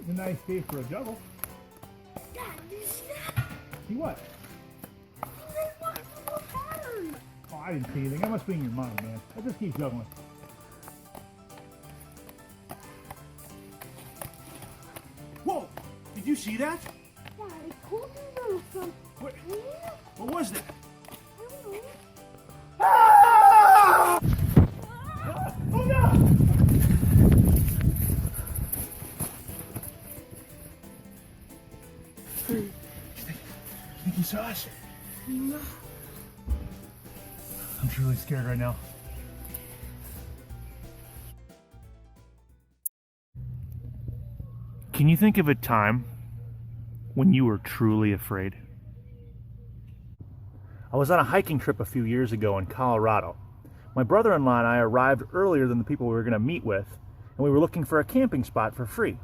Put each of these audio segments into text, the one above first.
A nice day for a juggle. Dad, you see that? See what? They want more patterns. Oh, I didn't see anything. That must be in your mind, man. I just keep juggling. Whoa! Did you see that? Dad, it told me there was some What? here. What was that? I don't know. Ah! Oh no! Think he saw us? No. I'm truly scared right now. Can you think of a time when you were truly afraid? I was on a hiking trip a few years ago in Colorado. My brother-in-law and I arrived earlier than the people we were going to meet with, and we were looking for a camping spot for free.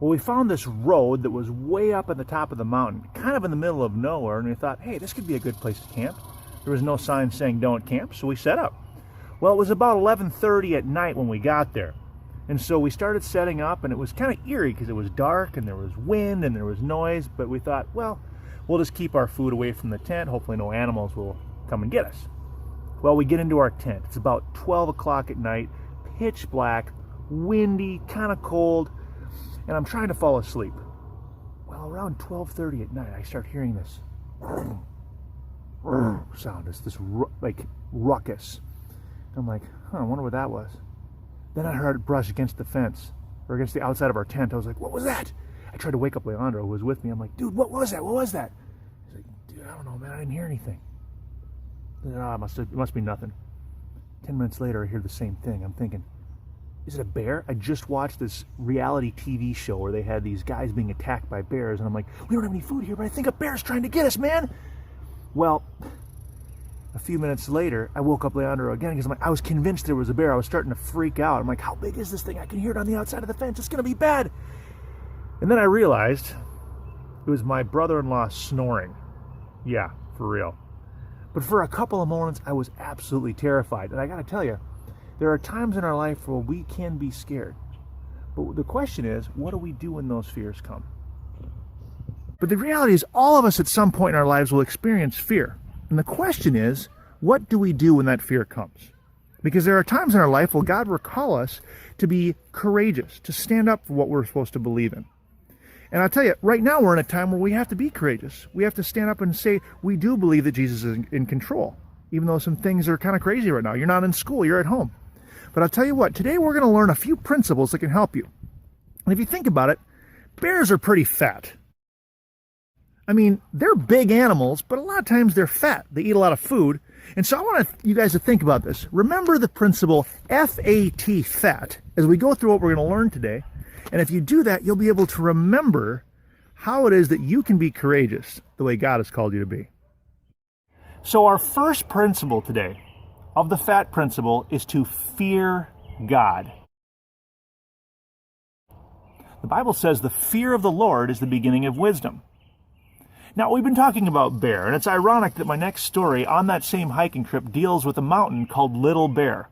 Well, we found this road that was way up at the top of the mountain, kind of in the middle of nowhere, and we thought, hey, this could be a good place to camp. There was no sign saying don't camp, so we set up. Well, it was about 11:30 at night when we got there. And so we started setting up, and it was kind of eerie because it was dark and there was wind and there was noise, but we thought, well, we'll just keep our food away from the tent. Hopefully no animals will come and get us. Well, we get into our tent. It's about 12 o'clock at night, pitch black, windy, kind of cold, and I'm trying to fall asleep. Well, around 12:30 at night, I start hearing this sound. It's this like ruckus. I'm like, I wonder what that was. Then I heard it brush against the fence or against the outside of our tent. I was like, what was that? I tried to wake up Leandro, who was with me. I'm like, dude, what was that? What was that? He's like, dude, I don't know, man. I didn't hear anything. It must be nothing. 10 minutes later, I hear the same thing. I'm thinking, is it a bear? I just watched this reality TV show where they had these guys being attacked by bears, and I'm like, we don't have any food here, but I think a bear's trying to get us, man. Well, a few minutes later, I woke up Leandro again because I was convinced there was a bear. I was starting to freak out. I'm like, how big is this thing? I can hear it on the outside of the fence. It's going to be bad. And then I realized it was my brother-in-law snoring. Yeah, for real. But for a couple of moments, I was absolutely terrified. And I got to tell you, there are times in our life where we can be scared. But the question is, what do we do when those fears come? But the reality is, all of us at some point in our lives will experience fear. And the question is, what do we do when that fear comes? Because there are times in our life where God will call us to be courageous, to stand up for what we're supposed to believe in. And I'll tell you, right now we're in a time where we have to be courageous. We have to stand up and say, we do believe that Jesus is in control, even though some things are kind of crazy right now. You're not in school, you're at home. But I'll tell you what, today we're going to learn a few principles that can help you. And if you think about it, bears are pretty fat. I mean, they're big animals, but a lot of times they're fat. They eat a lot of food. And so I want you guys to think about this. Remember the principle FAT, fat, as we go through what we're going to learn today. And if you do that, you'll be able to remember how it is that you can be courageous the way God has called you to be. So our first principle today of the FAT principle is to fear God. The Bible says the fear of the Lord is the beginning of wisdom. Now, we've been talking about bear, and it's ironic that my next story on that same hiking trip deals with a mountain called Little Bear.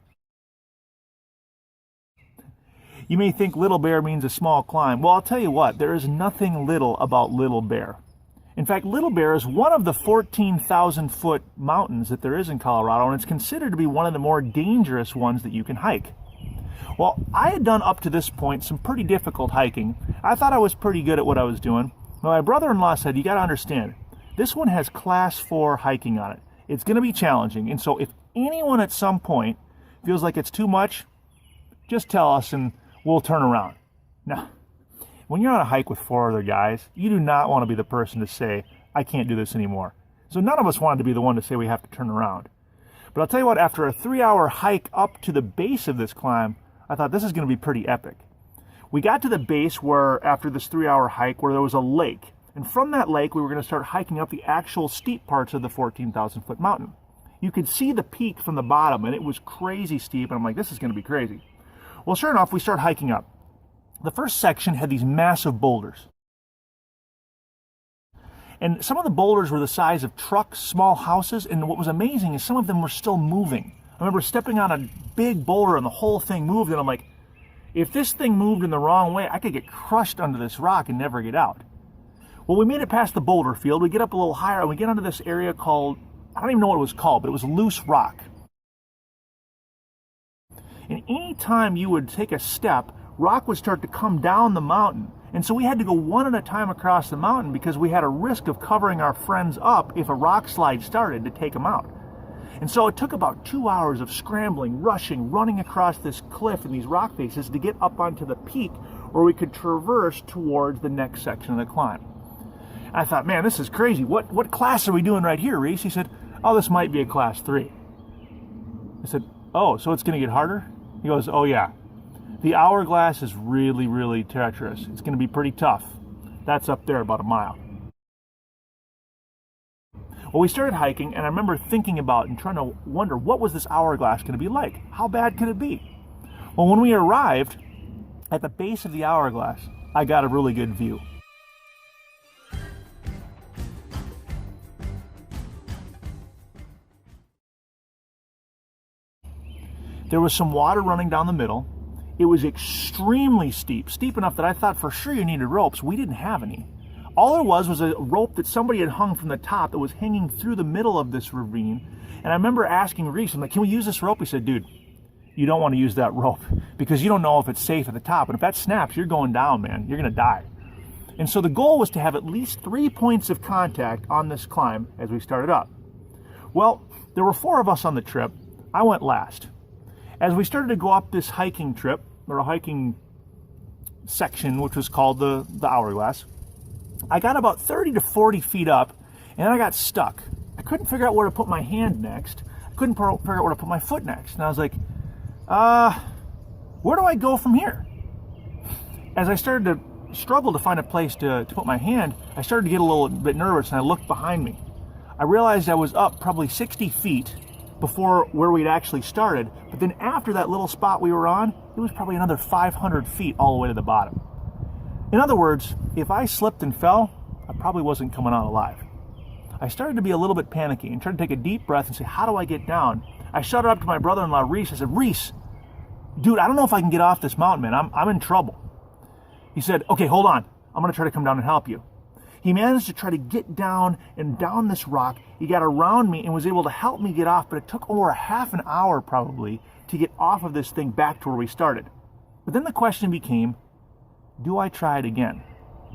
You may think Little Bear means a small climb. Well, I'll tell you what, there is nothing little about Little Bear. In fact, Little Bear is one of the 14,000-foot mountains that there is in Colorado, and it's considered to be one of the more dangerous ones that you can hike. Well, I had done up to this point some pretty difficult hiking. I thought I was pretty good at what I was doing. My brother-in-law said, you got to understand, this one has class 4 hiking on it. It's going to be challenging. And so if anyone at some point feels like it's too much, just tell us and we'll turn around. Now, when you're on a hike with 4 other guys, you do not want to be the person to say, I can't do this anymore. So none of us wanted to be the one to say we have to turn around. But I'll tell you what, after a 3-hour hike up to the base of this climb, I thought this is going to be pretty epic. We got to the base where, after this 3-hour hike, where there was a lake. And from that lake, we were going to start hiking up the actual steep parts of the 14,000-foot mountain. You could see the peak from the bottom, and it was crazy steep. And I'm like, this is going to be crazy. Well, sure enough, we start hiking up. The first section had these massive boulders. And some of the boulders were the size of trucks, small houses. And what was amazing is some of them were still moving. I remember stepping on a big boulder, and the whole thing moved. And I'm like, If this thing moved in the wrong way, I could get crushed under this rock and never get out. Well, we made it past the boulder field. We get up a little higher and we get onto this area called, I don't even know what it was called, but it was loose rock. And any time you would take a step, rock would start to come down the mountain. And so we had to go one at a time across the mountain because we had a risk of covering our friends up if a rock slide started to take them out. And so it took about 2 hours of scrambling, rushing, running across this cliff and these rock faces to get up onto the peak where we could traverse towards the next section of the climb. I thought, man, this is crazy. What class are we doing right here, Reese? He said, oh, this might be a class 3. I said, oh, so it's going to get harder? He goes, oh, yeah. The hourglass is really, really treacherous. It's going to be pretty tough. That's up there about a mile. Well, we started hiking, and I remember thinking about and trying to wonder, what was this hourglass going to be like? How bad could it be? Well, when we arrived at the base of the hourglass, I got a really good view. There was some water running down the middle. It was extremely steep, steep enough that I thought for sure you needed ropes. We didn't have any. All there was a rope that somebody had hung from the top that was hanging through the middle of this ravine. And I remember asking Reese, I'm like, can we use this rope? He said, dude, you don't want to use that rope because you don't know if it's safe at the top. And if that snaps, you're going down, man. You're going to die. And so the goal was to have at least 3 points of contact on this climb as we started up. Well, there were 4 of us on the trip. I went last. As we started to go up this hiking trip, or a hiking section, which was called the hourglass, I got about 30 to 40 feet up, and then I got stuck. I couldn't figure out where to put my hand next. I couldn't figure out where to put my foot next. And I was like, where do I go from here? As I started to struggle to find a place to put my hand, I started to get a little bit nervous, and I looked behind me. I realized I was up probably 60 feet before where we'd actually started, but then after that little spot we were on, it was probably another 500 feet all the way to the bottom. In other words, if I slipped and fell, I probably wasn't coming out alive. I started to be a little bit panicky and tried to take a deep breath and say, how do I get down? I shouted up to my brother-in-law, Reese. I said, Reese, dude, I don't know if I can get off this mountain, man. I'm in trouble. He said, okay, hold on. I'm going to try to come down and help you. He managed to try to get down and down this rock. He got around me and was able to help me get off, but it took over a half an hour probably to get off of this thing back to where we started. But then the question became, do I try it again?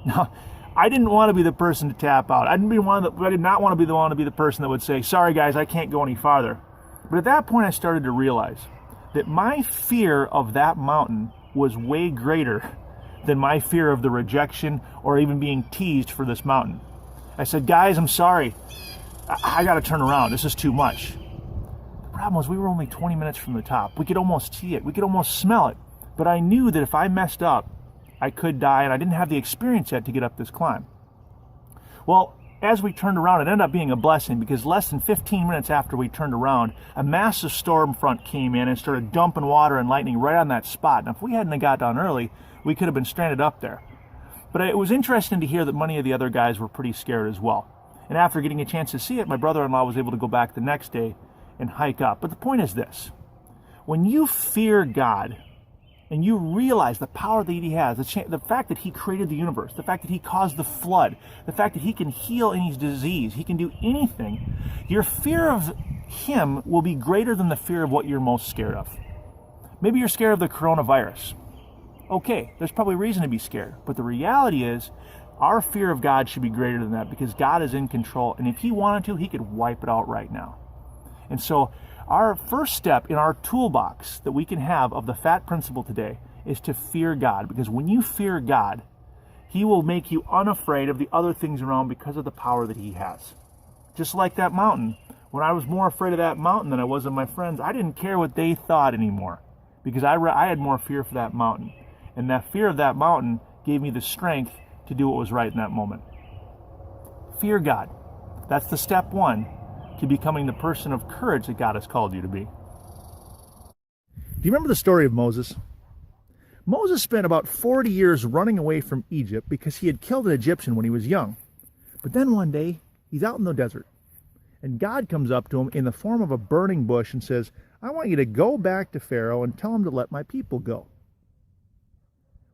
Now, I didn't want to be the person to tap out. I did not want to be the person that would say, sorry guys, I can't go any farther. But at that point I started to realize that my fear of that mountain was way greater than my fear of the rejection or even being teased for this mountain. I said, guys, I'm sorry. I got to turn around. This is too much. The problem was we were only 20 minutes from the top. We could almost see it. We could almost smell it. But I knew that if I messed up, I could die, and I didn't have the experience yet to get up this climb. Well, as we turned around, it ended up being a blessing because less than 15 minutes after we turned around, a massive storm front came in and started dumping water and lightning right on that spot. Now, if we hadn't got down early, we could have been stranded up there. But it was interesting to hear that many of the other guys were pretty scared as well. And after getting a chance to see it, my brother-in-law was able to go back the next day and hike up. But the point is this. When you fear God and you realize the power that he has, the fact that he created the universe, the fact that he caused the flood, the fact that he can heal any disease, he can do anything, your fear of him will be greater than the fear of what you're most scared of. Maybe you're scared of the coronavirus. Okay, there's probably reason to be scared. But the reality is, our fear of God should be greater than that because God is in control. And if he wanted to, he could wipe it out right now. And so our first step in our toolbox that we can have of the FAT principle today is to fear God. Because when you fear God, he will make you unafraid of the other things around because of the power that he has. Just like that mountain. When I was more afraid of that mountain than I was of my friends, I didn't care what they thought anymore because I had more fear for that mountain. And that fear of that mountain gave me the strength to do what was right in that moment. Fear God. That's the step one to becoming the person of courage that God has called you to be. Do you remember the story of Moses? Moses spent about 40 years running away from Egypt because he had killed an Egyptian when he was young. But then one day, he's out in the desert. And God comes up to him in the form of a burning bush and says, I want you to go back to Pharaoh and tell him to let my people go.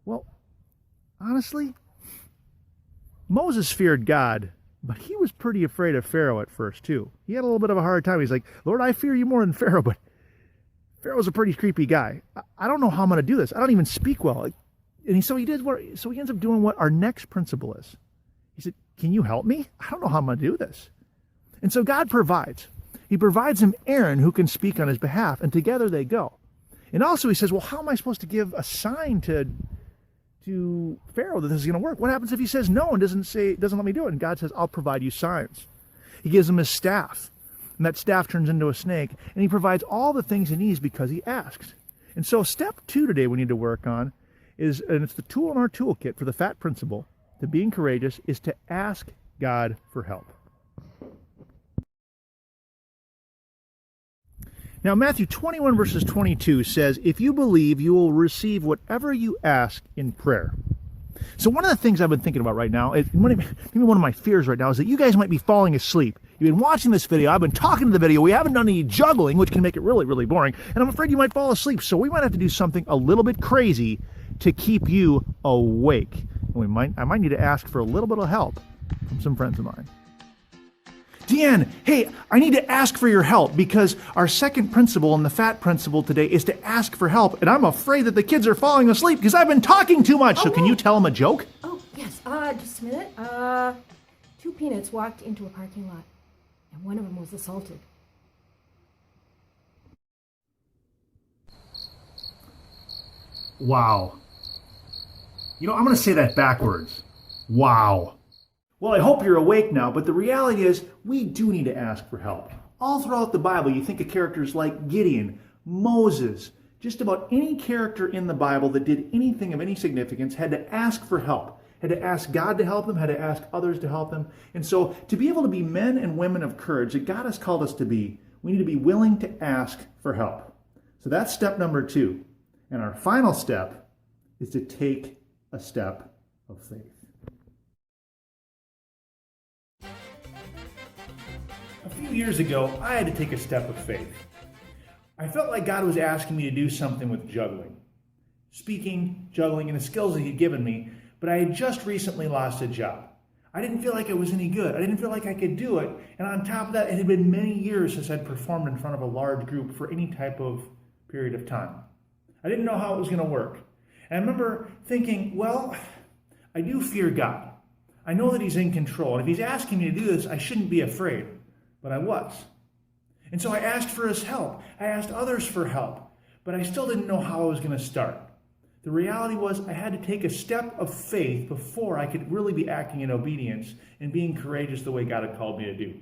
Well, honestly, Moses feared God, but he was pretty afraid of Pharaoh at first, too. He had a little bit of a hard time. He's like, Lord, I fear you more than Pharaoh, but Pharaoh's a pretty creepy guy. I don't know how I'm going to do this. I don't even speak well. And so he ends up doing what our next principle is. He said, can you help me? I don't know how I'm going to do this. And so God provides. He provides him Aaron who can speak on his behalf, and together they go. And also he says, well, how am I supposed to give a sign to Pharaoh that this is going to work? What happens if he says no and doesn't let me do it? And God says, I'll provide you signs. He gives him his staff, and that staff turns into a snake, and he provides all the things he needs because he asked. And so step 2 today we need to work on is, and it's the tool in our toolkit for the FAT principle, to being courageous, is to ask God for help. Now, Matthew 21 verses 22 says, if you believe, you will receive whatever you ask in prayer. So one of the things I've been thinking about right now, maybe one of my fears right now, is that you guys might be falling asleep. You've been watching this video, I've been talking to the video, we haven't done any juggling, which can make it really, really boring, and I'm afraid you might fall asleep, so we might have to do something a little bit crazy to keep you awake. And I might need to ask for a little bit of help from some friends of mine. Deanne, hey, I need to ask for your help because our second principle in the FAT principle today is to ask for help. And I'm afraid that the kids are falling asleep because I've been talking too much. So can you tell them a joke? Oh, yes. Just a minute. 2 peanuts walked into a parking lot, and one of them was assaulted. Wow. You know, I'm going to say that backwards. Wow. Well, I hope you're awake now, but the reality is we do need to ask for help. All throughout the Bible, you think of characters like Gideon, Moses, just about any character in the Bible that did anything of any significance had to ask for help, had to ask God to help them, had to ask others to help them. And so to be able to be men and women of courage that God has called us to be, we need to be willing to ask for help. So that's step number 2. And our final step is to take a step of faith. A few years ago, I had to take a step of faith. I felt like God was asking me to do something with juggling. Speaking, juggling, and the skills that He'd given me, but I had just recently lost a job. I didn't feel like it was any good. I didn't feel like I could do it. And on top of that, it had been many years since I'd performed in front of a large group for any type of period of time. I didn't know how it was going to work. And I remember thinking, well, I do fear God. I know that He's in control. And if He's asking me to do this, I shouldn't be afraid. But I was. And so I asked for His help. I asked others for help. But I still didn't know how I was going to start. The reality was I had to take a step of faith before I could really be acting in obedience and being courageous the way God had called me to do.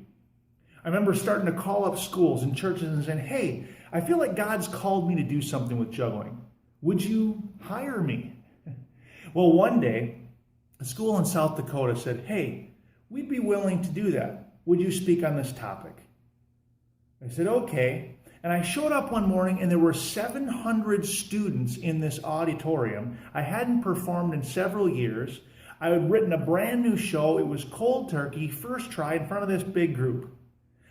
I remember starting to call up schools and churches and saying, hey, I feel like God's called me to do something with juggling. Would you hire me? Well, one day, a school in South Dakota said, hey, we'd be willing to do that. Would you speak on this topic? I said, okay. And I showed up one morning and there were 700 students in this auditorium. I hadn't performed in several years. I had written a brand new show. It was cold turkey, first try in front of this big group.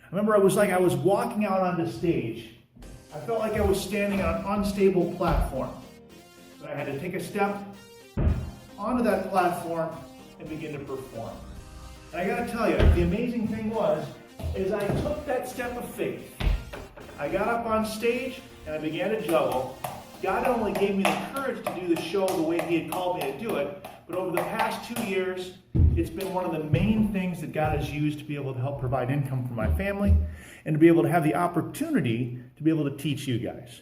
I remember it was like I was walking out onto stage. I felt like I was standing on an unstable platform. But I had to take a step onto that platform and begin to perform. And I got to tell you, the amazing thing was, is I took that step of faith. I got up on stage and I began to juggle. God not only gave me the courage to do the show the way He had called me to do it, but over the past 2 years, it's been one of the main things that God has used to be able to help provide income for my family and to be able to have the opportunity to be able to teach you guys.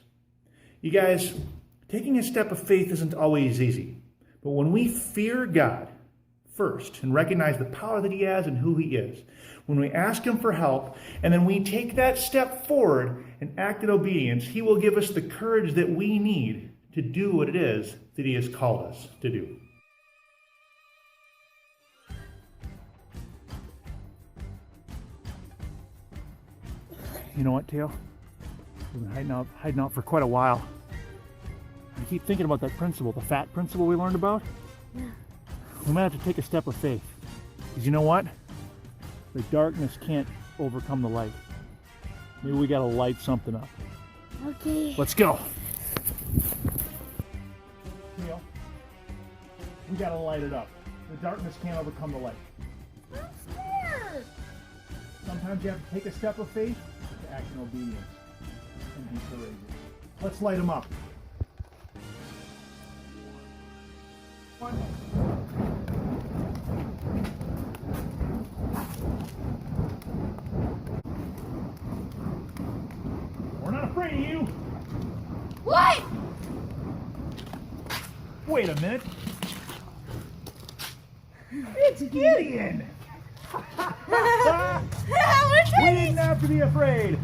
You guys, taking a step of faith isn't always easy, but when we fear God first and recognize the power that He has and who He is, when we ask Him for help and then we take that step forward and act in obedience, He will give us the courage that we need to do what it is that He has called us to do. You know what, Teo? I've been hiding out for quite a while. I keep thinking about that principle, the FAT principle we learned about. Yeah. We might have to take a step of faith. Because you know what? The darkness can't overcome the light. Maybe we gotta light something up. Okay. Let's go. Teo, We gotta light it up. The darkness can't overcome the light. I'm scared. Sometimes you have to take a step of faith to act in obedience and be courageous. Let's light them up. We're not afraid of you. What? Wait a minute. It's Gideon. We're We didn't have to be afraid.